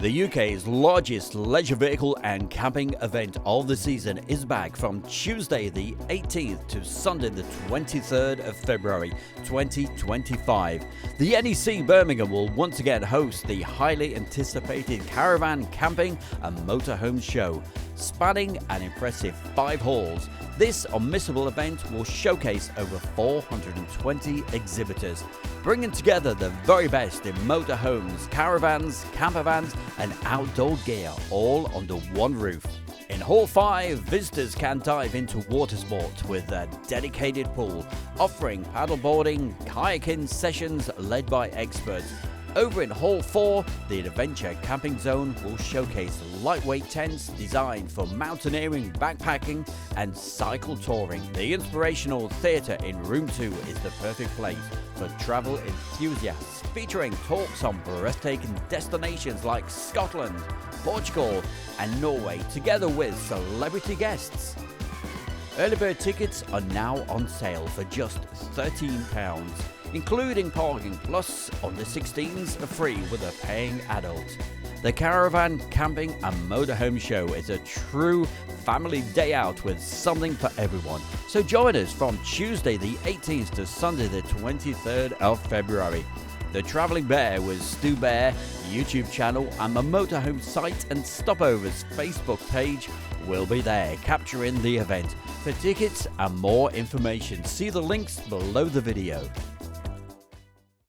The UK's largest leisure vehicle and camping event of the season is back from Tuesday the 18th to Sunday the 23rd of February 2025. The NEC Birmingham will once again host the highly anticipated Caravan Camping and Motorhome Show. Spanning an impressive 5 halls, this unmissable event will showcase over 420 exhibitors, bringing together the very best in motorhomes, caravans, campervans and outdoor gear all under one roof. In Hall 5, visitors can dive into water sport with a dedicated pool, offering paddleboarding, kayaking sessions led by experts. Over in Hall 4, the Adventure Camping Zone will showcase lightweight tents designed for mountaineering, backpacking and cycle touring. The inspirational theatre in Room 2 is the perfect place for travel enthusiasts, featuring talks on breathtaking destinations like Scotland, Portugal and Norway, together with celebrity guests. Early bird tickets are now on sale for just £13, including parking, plus under 16s are free with a paying adult. The Caravan Camping and Motorhome Show is a true family day out with something for everyone. So join us from Tuesday the 18th to Sunday the 23rd of February. The Travelling Bear with Stu Bear YouTube channel and the Motorhome site and Stopovers Facebook page will be there capturing the event. For tickets and more information, see the links below the video.